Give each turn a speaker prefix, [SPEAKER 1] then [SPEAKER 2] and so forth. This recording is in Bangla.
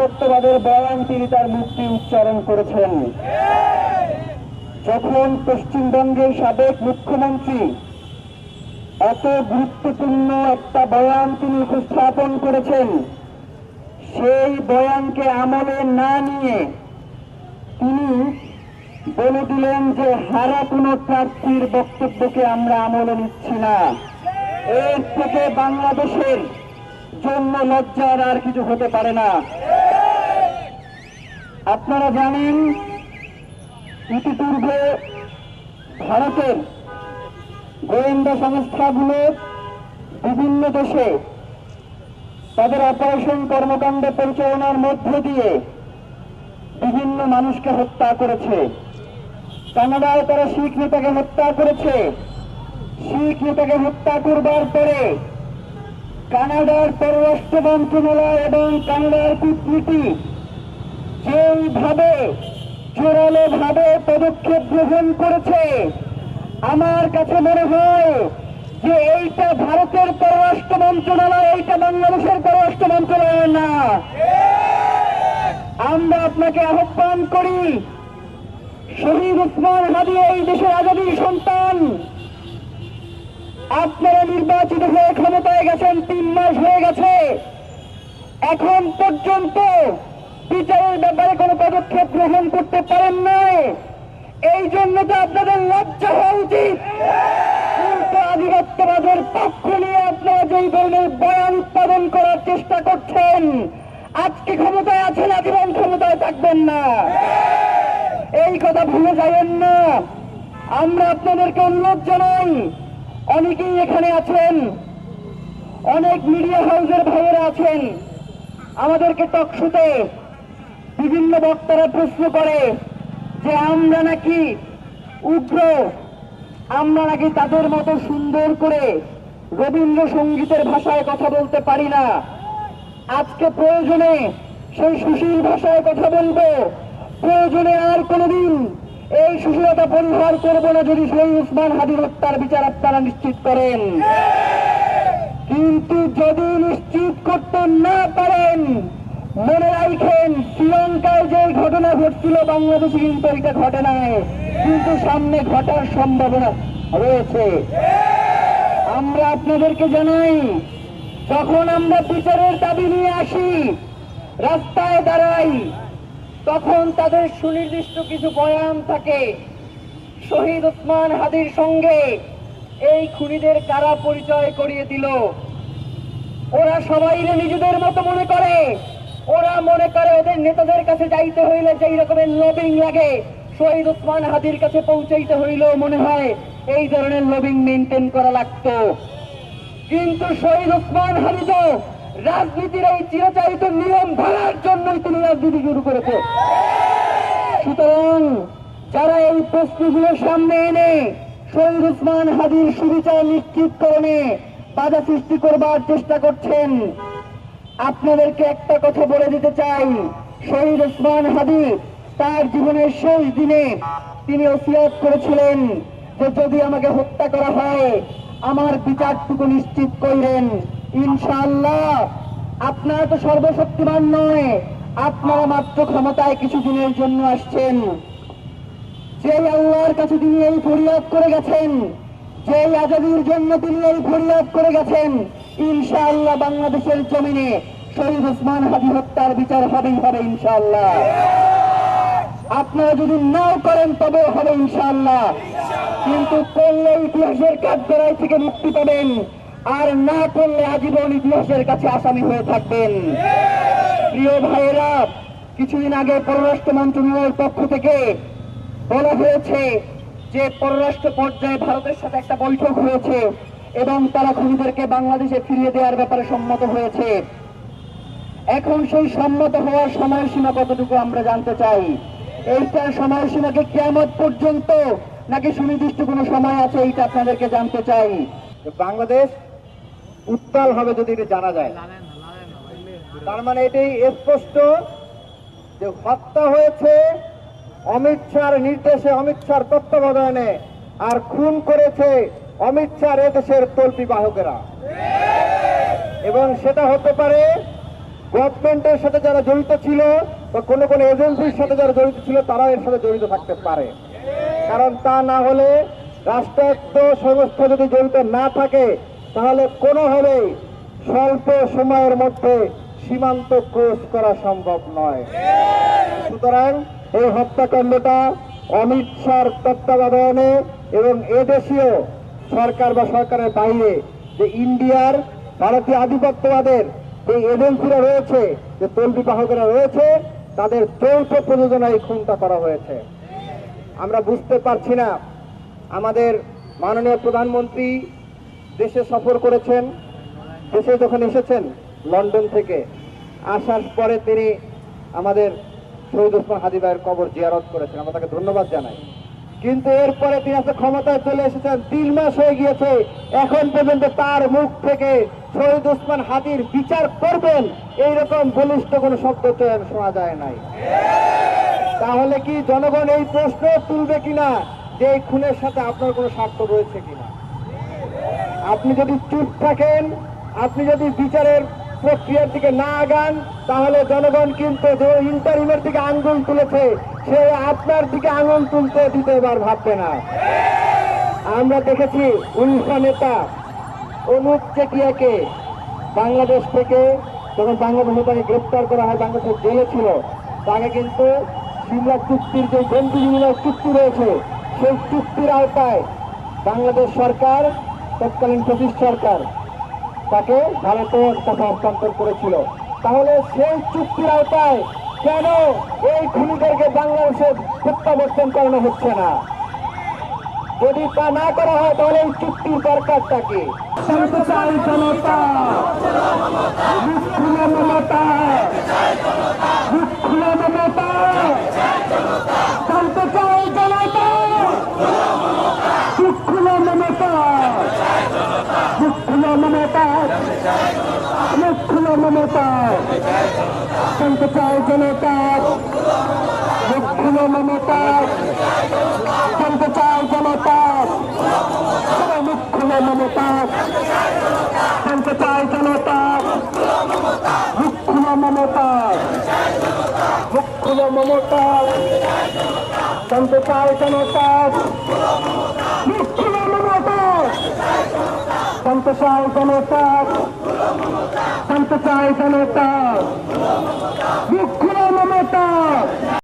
[SPEAKER 1] আধিপত্যবাদের বয়ান তিনি তার মুক্তি উচ্চারণ করেছেন। যখন পশ্চিমবঙ্গের সাবেক মুখ্যমন্ত্রী এত গুরুত্বপূর্ণ একটা বয়ান তিনি উপস্থাপন করেছেন, সেই বয়ানকে আমলে না নিয়ে তিনি বলে দিলেন যে হারা কোনো প্রার্থীর বক্তব্যকে আমরা আমলে নিচ্ছি না। এর থেকে বাংলাদেশের জন্য লজ্জার আর কিছু হতে পারে না। আপনারা জানেন, ইতিপূর্বে ভারতের গোয়েন্দা সংস্থাগুলো বিভিন্ন দেশে তাদের অপারেশন কর্মকাণ্ড পরিচালনার মধ্য দিয়ে বিভিন্ন মানুষকে হত্যা করেছে। কানাডায় তারা শিখ নেতাকে হত্যা করেছে। শিখ নেতাকে হত্যা করবার পরে কানাডার পররাষ্ট্র মন্ত্রণালয় এবং কানাডার কূটনীতি যেইভাবে জোরালো ভাবে পদক্ষেপ গ্রহণ করেছে, আমার কাছে মনে হয় যে এইটা ভারতের পররাষ্ট্র মন্ত্রণালয়, এইটা বাংলাদেশের পররাষ্ট্র মন্ত্রণালয় না। আমরা আপনাকে আহ্বান করি, শহীদ ওসমান হাদী এই দেশের আজাদীর সন্তান। আপনারা নির্বাচিত হয়ে ক্ষমতায় গেছেন 3 মাস হয়ে গেছে, এখন পর্যন্ত বিচারের ব্যাপারে কোনো পদক্ষেপ গ্রহণ করতে পারেন নাই। এই জন্য তো আপনাদের লজ্জা হওয়া উচিত। আধিপত্যবাদের পক্ষ নিয়ে আপনারা যেই ধরনের বয়ান উৎপাদন করার চেষ্টা করছেন, আজকে ক্ষমতায় আছেন, আজীবন ক্ষমতায় থাকবেন না, এই কথা ভুলে যাবেন না। আমরা আপনাদেরকে অনুরোধ জানাই, অনেকেই এখানে আছেন, অনেক মিডিয়া হাউসের ভাইয়েরা আছেন, আমাদেরকে টকশোতে বিভিন্ন বক্তারা প্রশ্ন করে যে আমরা নাকি উগ্র, আমরা নাকি তাদের মতো সুন্দর করে রবীন্দ্রসঙ্গীতের ভাষায় কথা বলতে পারি না। আজকে প্রয়োজনে সেই সুশীল ভাষায় কথা বলবো, প্রয়োজনে আর কোনদিন এই সুশীলতা পরিহার করব না যদি শহীদ ওসমান হাদীর হত্যার বিচার আপনারা নিশ্চিত করেন। কিন্তু যদি নিশ্চিত করতে না পারেন, মনে রাখেন শ্রীলঙ্কায় যে ঘটনা ঘটছিল বাংলাদেশে কিন্তু এটা ঘটে নাই, কিন্তু সামনে ঘটার সম্ভাবনা রয়েছে। আমরা আপনাদেরকে জানাই, যখন আমরা বিচারের দাবি নিয়ে আসি, রাস্তায় দাঁড়াই, তখন তাদের সুনির্দিষ্ট কিছু বয়ান থাকে। শহীদ ওসমান হাদীর সঙ্গে এই খুনিদের কারা পরিচয় করিয়ে দিল। ওরা সবাই নিজেদের মতো মনে করে, ওরা মনে করে ওদের নেতাদের কাছে যাইতে হইলে যেই রকমের লবিং লাগে, শহীদ ওসমান হাদীর কাছে পৌঁছাইতে হইলেও মনে হয় এই ধরনের লবিং মেনটেন করা লাগতো। কিন্তু শহীদ ওসমান হাদী তো রাজনীতির এই চিরাচরিত নিয়ম ভাঙার জন্যই তিনি রাজনীতি শুরু করেছে। সুতরাং যারা এই প্রশ্নগুলো সামনে এনে শহীদ ওসমান হাদীর সুবিচার নিশ্চিতকরণে বাধা সৃষ্টি করবার চেষ্টা করছেন, আপনাদেরকে একটা কথা বলে দিতে চাই, শহীদ ওসমান হাদী তার জীবনের শেষ দিনে তিনি ওসিয়ত করেছিলেন যে যদি আমাকে হত্যা করা হয় আমার বিচারটুকু নিশ্চিত করেন। ইনশাআল্লাহ আপনারা তো সর্বশক্তিমান নয়, আপনারা মাত্র ক্ষমতায় কিছু দিনের জন্য আসছেন। যে আল্লাহর কাছে তিনি এই ফরিয়াদ করে গেছেন, যে আজাদীর জন্য তিনি এই ফরিয়াদ করে গেছেন, ইনশাআল্লাহ বাংলাদেশের জমিনে শহীদ ওসমান হাদী হত্যার বিচার হবেই হবে ইনশাআল্লাহ। আপনারা যদি নাও করেন তবে হবে ইনশাআল্লাহ। কিন্তু করলে ইতিহাসের কাঠগড়াই থেকে মুক্তি পাবেন, আর না করলে আজীবন ইতিহাসের কাছে আসামি হয়ে থাকবেন। প্রিয় ভাইয়েরা, কিছুদিন আগে পররাষ্ট্র মন্ত্রণালয়ের পক্ষ থেকে বলা হয়েছে যে পররাষ্ট্র পর্যায়ে ভারতের সাথে একটা বৈঠক হয়েছে এবং তারা খুনিদেরকে বাংলাদেশে ফিরিয়ে দেওয়ার ব্যাপারে সম্মত হয়েছে। এখন সেই সম্মত হওয়ার সময়সীমা কতটুকু আমরা জানতে চাই। এইটার সময়সীমাকে কিয়ামত পর্যন্ত নাকি সুনির্দিষ্ট কোনো সময় আছে, এইটা আপনাদেরকে জানতে চাই।
[SPEAKER 2] বাংলাদেশ উত্তাল হবে যদি এটা জানা যায়, তার মানে এটাই স্পষ্ট যে হত্যা হয়েছে অমিত শাহর নির্দেশে, অমিত শাহর তত্ত্বাবধানে, আর খুন করেছে অমিত শাহর এদেশের তল্পি বাহকেরা। এবং সেটা হতে পারে গভর্নমেন্টের সাথে যারা জড়িত ছিল বা কোনো কোনো এজেন্সির সাথে যারা জড়িত ছিল তারাও এর সাথে জড়িত থাকতে পারে। কারণ তা না হলে রাষ্ট্রায়ত্ত সংস্থা যদি জড়িত না থাকে তাহলে কোনোভাবেই স্বল্প সময়ের মধ্যে সীমান্ত ক্রস করা সম্ভব নয়। সুতরাং এই হত্যাকাণ্ডটা অমিত শাহর তত্ত্বাবধানে এবং এদেশীয় সরকার বা সরকারের বাইরে যে ইন্ডিয়ার ভারতীয় আধিপত্যবাদের যে এজেন্সিরা রয়েছে, যে তল্পি বাহকেরা রয়েছে, তাদের যৌথ প্রযোজনায় এই খুনটা করা হয়েছে। আমরা বুঝতে পারছি না, আমাদের মাননীয় প্রধানমন্ত্রী দেশে সফর করেছেন, দেশে যখন এসেছেন লন্ডন থেকে, আসার পরে তিনি আমাদের শহীদ ওসমান হাদি ভাইয়ের কবর জিয়ারত করেছেন, আমরা তাকে ধন্যবাদ জানাই। কিন্তু এরপরে তিনি আজকে ক্ষমতায় চলে এসেছেন, 3 মাস হয়ে গিয়েছে, এখন পর্যন্ত তার মুখ থেকে শহীদ ওসমান হাদির বিচার করবেন এইরকম বলিষ্ঠ কোনো শব্দ চয়ন শোনা যায় নাই। তাহলে কি জনগণ এই প্রশ্ন তুলবে কিনা যে এই খুনের সাথে আপনার কোনো স্বার্থ রয়েছে কিনা? আপনি যদি চুপ থাকেন, আপনি যদি বিচারের প্রক্রিয়ার দিকে না আগান, তাহলে জনগণ কিন্তু যে ইন্টারিমের দিকে আঙ্গুল তুলেছে সে আপনার দিকে আঙুল তুলতে দিতে এবার ভাববে না। আমরা দেখেছি উলফা নেতা অনুপ চেটিয়াকে বাংলাদেশ থেকে, যখন বাংলাদেশে তাকে গ্রেপ্তার করা হয়, বাংলাদেশের জেলে ছিল, তাকে কিন্তু সিমলা চুক্তির যে বন্ধু বিনিময় চুক্তি রয়েছে সেই চুক্তির আওতায় বাংলাদেশ সরকার, তৎকালীন ব্রিটিশ সরকার তাকে ভারতের কাছে হস্তান্তর করেছিল। তাহলে সেই চুক্তির আওতায় কেন এই খুনিদেরকে বাংলাদেশে প্রত্যাবর্তন করানো হচ্ছে না? যদি তা না করা হয় তাহলে এই চুক্তির দরকারটা কি? জনতা মমতা, মমতা জানতে চাই জনতা, মমতা, মমতা, মমতা জানতে চাই জনতা, মমতা জানতে চাই জনতা, মমতা জানতে চাই জনতা, মমতা, মমতা জানতে চাই জনতা, মমতা জানতে চাই জনতা, জানতে চাই জনতা, মমতা।